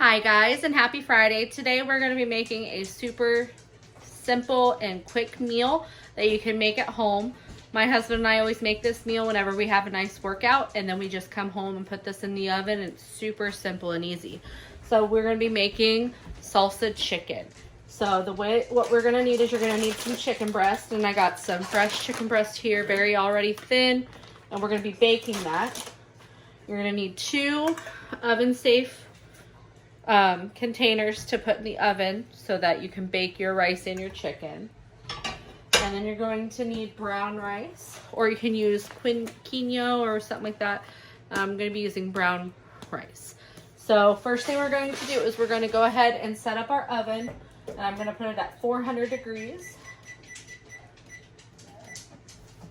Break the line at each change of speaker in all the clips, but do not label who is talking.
Hi guys, and happy Friday. Today we're going to be making a super simple and quick meal that you can make at home. My husband and I always make this meal whenever we have a nice workout, and then we just come home and put this in the oven, and it's super simple and easy. So we're going to be making salsa chicken. So what we're going to need is you're going to need some chicken breast, and I got some fresh chicken breast here, very already thin, and we're going to be baking that. You're going to need 2 oven safe containers to put in the oven so that you can bake your rice and your chicken. And then you're going to need brown rice, or you can use quinoa or something like that. I'm going to be using brown rice. So first thing we're going to do is we're going to go ahead and set up our oven, and I'm going to put it at 400 degrees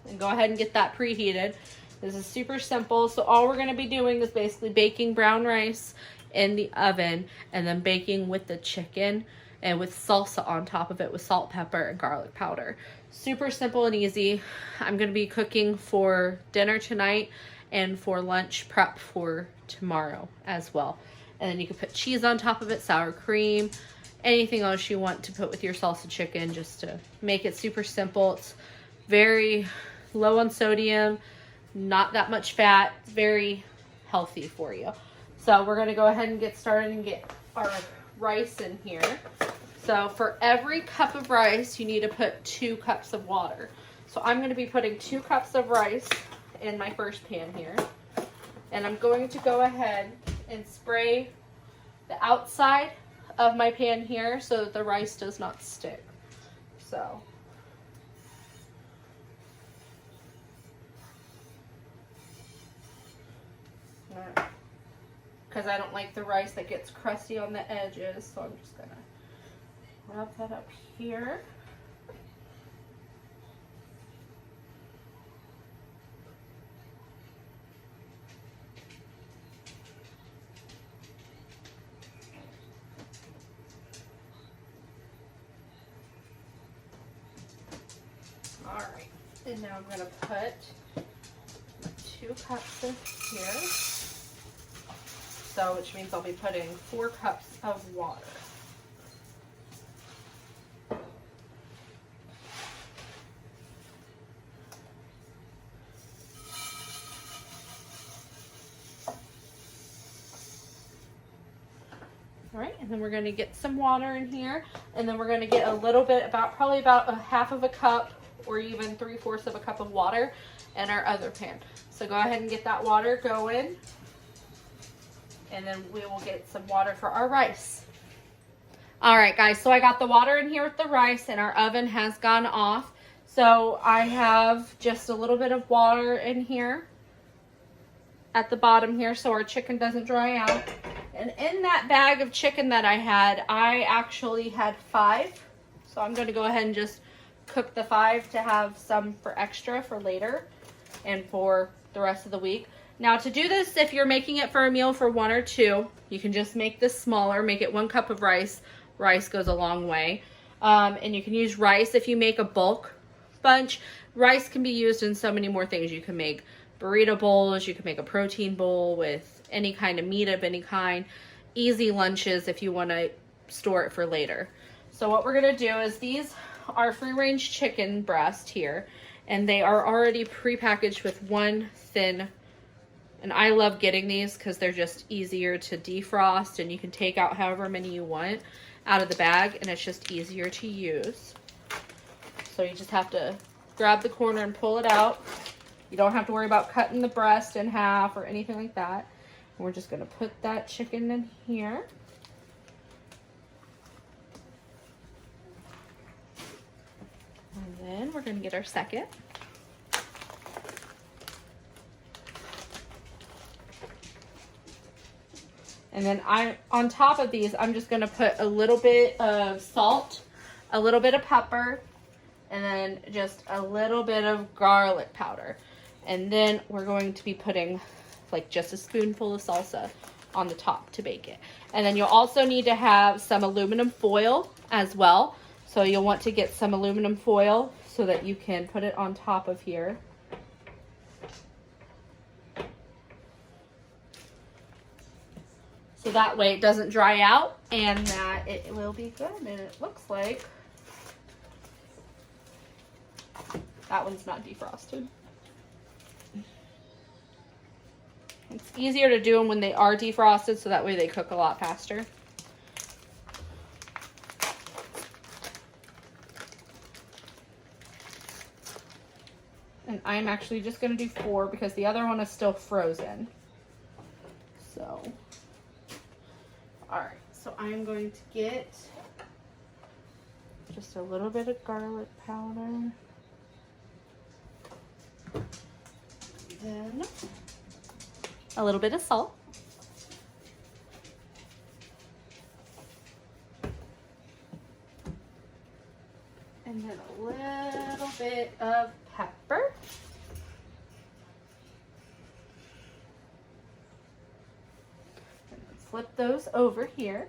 and go ahead and get that preheated. This is super simple. So all we're going to be doing is basically baking brown rice in the oven and then baking with the chicken and with salsa on top of it with salt, pepper, and garlic powder. Super simple and easy. I'm going to be cooking for dinner tonight and for lunch prep for tomorrow as well. And then you can put cheese on top of it, sour cream, anything else you want to put with your salsa chicken, just to make it super simple. It's very low on sodium, not that much fat, very healthy for you. So we're going to go ahead and get started and get our rice in here. So for every cup of rice, you need to put 2 cups of water. So I'm going to be putting 2 cups of rice in my first pan here. And I'm going to go ahead and spray the outside of my pan here so that the rice does not stick. So because I don't like the rice that gets crusty on the edges, so I'm just gonna rub that up here. All right, and now I'm gonna put 2 cups in here. So, which means I'll be putting 4 cups of water. All right, and then we're going to get some water in here, and then we're going to get a little bit, probably about a half of a cup or even 3/4 of a cup of water in our other pan. So go ahead and get that water going. And then we will get some water for our rice. All right, guys, so I got the water in here with the rice, and our oven has gone off. So I have just a little bit of water in here at the bottom here so our chicken doesn't dry out. And in that bag of chicken that I had, I actually had 5. So I'm going to go ahead and just cook the 5 to have some for extra for later and for the rest of the week. Now to do this, if you're making it for a meal for 1 or 2, you can just make this smaller, make it 1 cup of rice. Rice goes a long way. And you can use rice if you make a bulk bunch. Rice can be used in so many more things. You can make burrito bowls, you can make a protein bowl with any kind of meat of any kind. Easy lunches if you want to store it for later. So what we're going to do is these are free-range chicken breast here, and they are already pre-packaged with 1 thin. And I love getting these because they're just easier to defrost, and you can take out however many you want out of the bag, and it's just easier to use. So you just have to grab the corner and pull it out. You don't have to worry about cutting the breast in half or anything like that. And we're just going to put that chicken in here. And then we're going to get our second. And then on top of these, I'm just going to put a little bit of salt, a little bit of pepper, and then just a little bit of garlic powder. And then we're going to be putting like just a spoonful of salsa on the top to bake it. And then you'll also need to have some aluminum foil as well. So you'll want to get some aluminum foil so that you can put it on top of here. So that way it doesn't dry out and that it will be good. And it looks like that one's not defrosted. It's easier to do them when they are defrosted, so that way they cook a lot faster. And I'm actually just going to do 4 because the other one is still frozen. So, alright, so I'm going to get just a little bit of garlic powder. Then a little bit of salt. And then a little bit of pepper. And then flip those over here.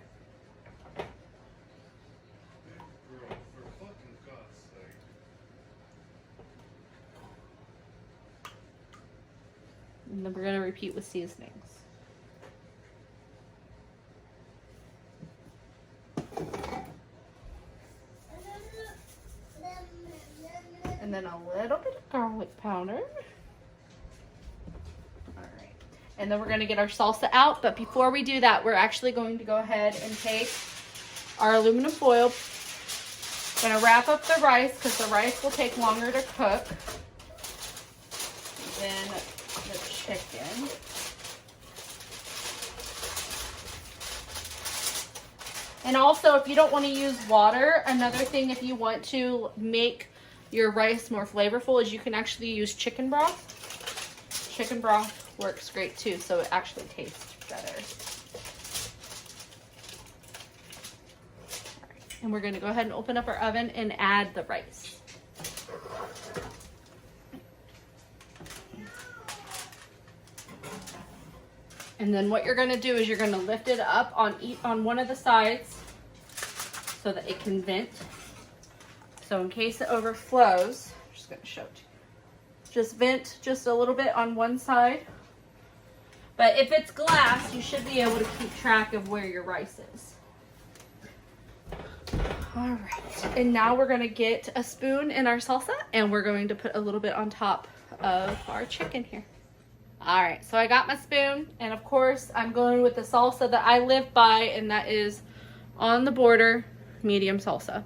And then we're going to repeat with seasonings. And then a little bit of garlic powder. Alright. And then we're going to get our salsa out. But before we do that, we're actually going to go ahead and take our aluminum foil. Going to wrap up the rice because the rice will take longer to cook than the chicken. And also, if you don't want to use water, another thing if you want to make your rice more flavorful is you can actually use chicken broth. Chicken broth works great too, so it actually tastes better. All right. And we're going to go ahead and open up our oven and add the rice. And then what you're going to do is you're going to lift it up on one of the sides so that it can vent. So in case it overflows, I'm just going to show it to you. Just vent just a little bit on one side. But if it's glass, you should be able to keep track of where your rice is. All right. And now we're going to get a spoon in our salsa and we're going to put a little bit on top of our chicken here. All right, so I got my spoon, and of course, I'm going with the salsa that I live by, and that is On the Border medium salsa.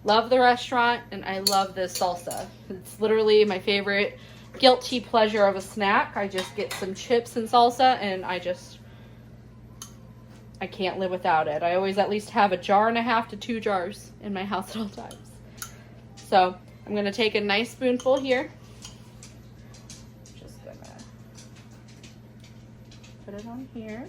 Love the restaurant, and I love this salsa. It's literally my favorite guilty pleasure of a snack. I just get some chips and salsa, and I can't live without it. I always at least have 1.5 jars to 2 jars in my house at all times. So I'm going to take a nice spoonful here. Put it on here.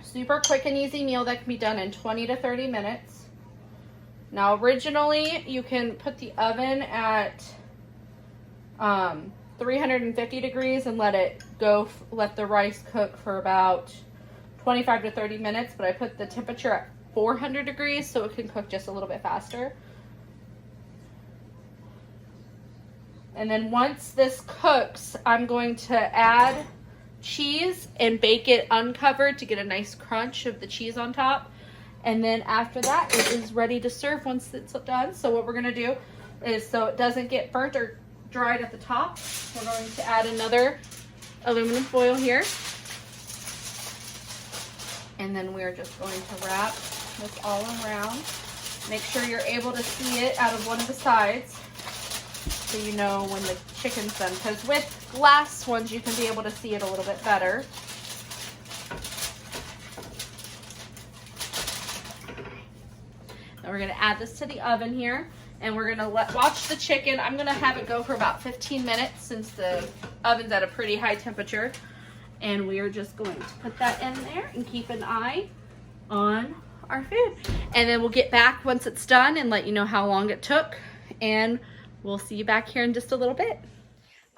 Super quick and easy meal that can be done in 20 to 30 minutes. Now originally you can put the oven at 350 degrees and let the rice cook for about 25 to 30 minutes, but I put the temperature at 400 degrees so it can cook just a little bit faster. And then once this cooks, I'm going to add cheese and bake it uncovered to get a nice crunch of the cheese on top. And then after that, it is ready to serve once it's done. So what we're going to do is, so it doesn't get burnt or dried at the top, we're going to add another aluminum foil here. And then we're just going to wrap this all around. Make sure you're able to see it out of one of the sides so you know when the chicken's done, because with glass ones you can be able to see it a little bit better. Now we're going to add this to the oven here, and we're going to watch the chicken. I'm going to have it go for about 15 minutes since the oven's at a pretty high temperature, and we are just going to put that in there and keep an eye on our food. And then we'll get back once it's done and let you know how long it took, and we'll see you back here in just a little bit.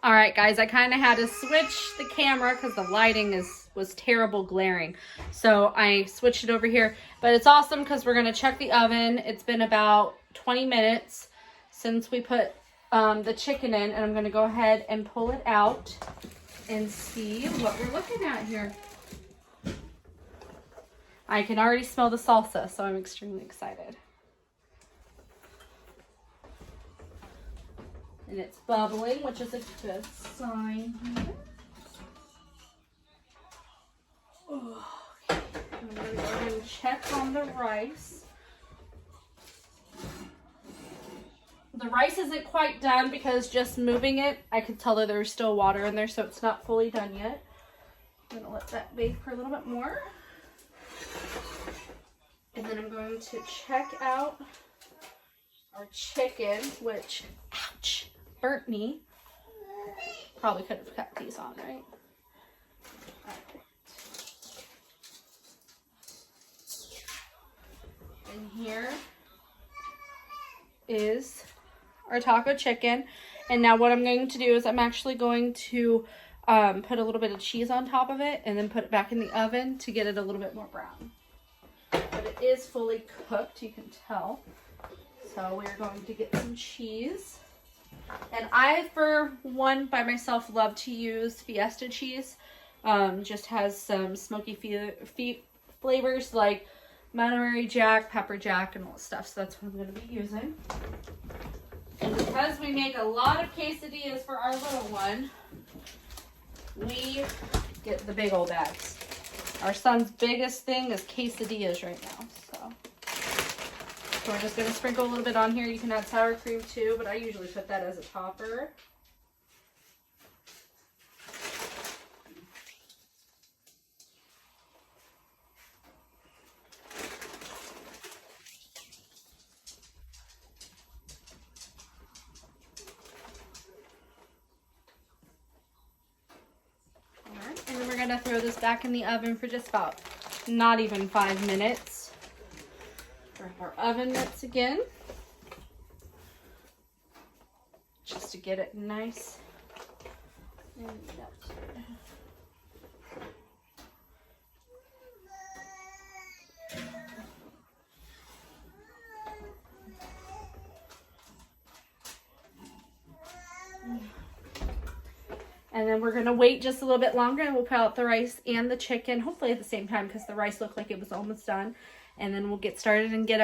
All right, guys, I kind of had to switch the camera because the lighting was terrible glaring. So I switched it over here, but it's awesome because we're going to check the oven. It's been about 20 minutes. since we put the chicken in, and I'm going to go ahead and pull it out and see what we're looking at here. I can already smell the salsa, so I'm extremely excited. And it's bubbling, which is a good sign here. Oh, okay. I'm going to go ahead and check on the rice. The rice isn't quite done because just moving it, I could tell that there's still water in there, so it's not fully done yet. I'm going to let that bake for a little bit more. And then I'm going to check out our chicken, which, ouch, burnt me. Probably could have kept these on, right? Alright. And here is our taco chicken. And now what I'm going to do is I'm actually going to put a little bit of cheese on top of it and then put it back in the oven to get it a little bit more brown. But it is fully cooked, you can tell. So we're going to get some cheese. And I, for one, by myself, love to use Fiesta cheese. Just has some smoky flavors like Monterey Jack, pepper jack, and all that stuff. So that's what I'm going to be using. And because we make a lot of quesadillas for our little one, we get the big old bags. Our son's biggest thing is quesadillas right now. So we're just going to sprinkle a little bit on here. You can add sour cream too, but I usually put that as a topper. Alright, and then we're going to throw this back in the oven for just about not even 5 minutes. Grab our oven mitts again, just to get it nice and melted. And then we're going to wait just a little bit longer and we'll put out the rice and the chicken, hopefully at the same time because the rice looked like it was almost done. And then we'll get started and get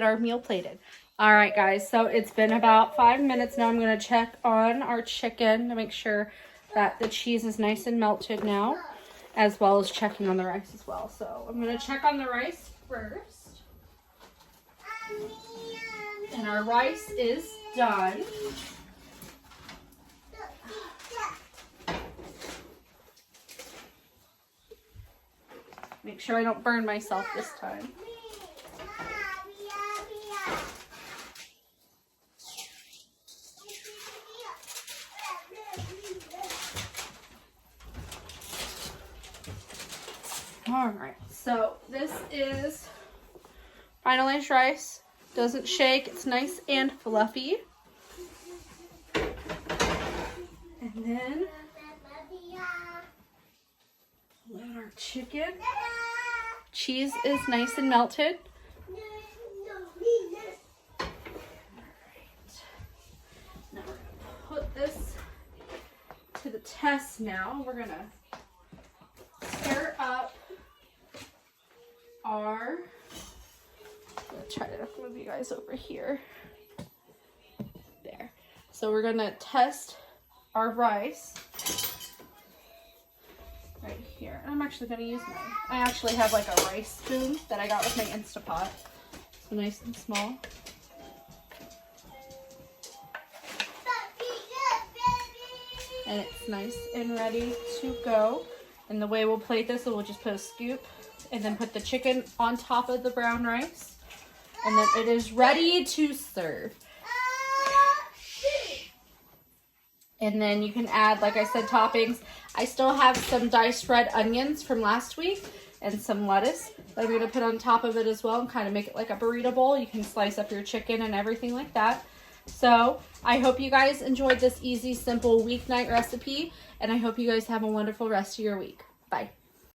our meal plated. All right, guys, so it's been about 5 minutes now. I'm going to check on our chicken to make sure that the cheese is nice and melted now, as well as checking on the rice as well. So I'm going to check on the rice first. And our rice is done. Make sure I don't burn myself this time. Alright, so this is finalized rice. Doesn't shake, it's nice and fluffy. And then pull out our chicken. Cheese is nice and melted. Alright. Now we're going to put this to the test now. We're going to stir up our, I'm going to try to move you guys over here. There. So we're going to test our rice right here. I'm actually going to use I actually have like a rice spoon that I got with my Instapot. So nice and small. And it's nice and ready to go. And the way we'll plate this, so we'll just put a scoop and then put the chicken on top of the brown rice. And then it is ready to serve. And then you can add, like I said, toppings. I still have some diced red onions from last week and some lettuce that I'm going to put on top of it as well and kind of make it like a burrito bowl. You can slice up your chicken and everything like that. So I hope you guys enjoyed this easy, simple weeknight recipe, and I hope you guys have a wonderful rest of your week. Bye.